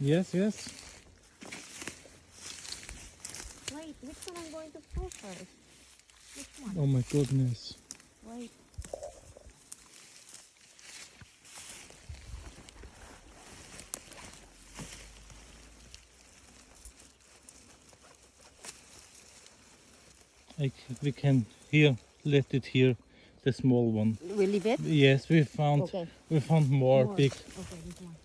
Yes, yes. Wait, which one I'm going to pull first? Which one? Oh my goodness. Wait. We can here, let it here, the small one. We leave it? Yes, Okay. we found more More. big. Okay, this one.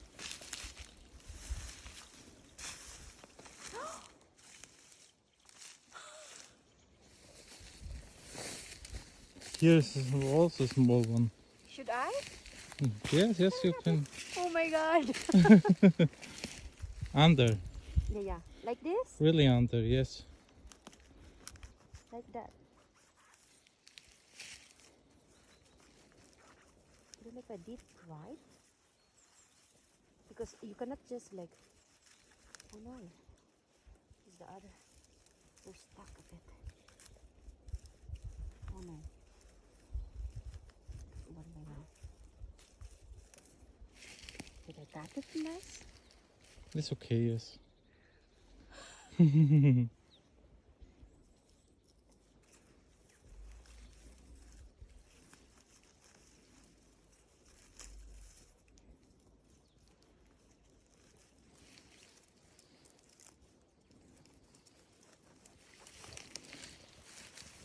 Here's also a small one. Should I? Yes, yes, you can. Oh my god. Under, Yeah, yeah. Like this? really under, yes. Like that. I don't know if I did right. Because you cannot just like, oh no. Is the other. We're stuck a bit. Oh no. One by one. Did I cut it nice? It's okay, yes.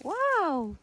Wow!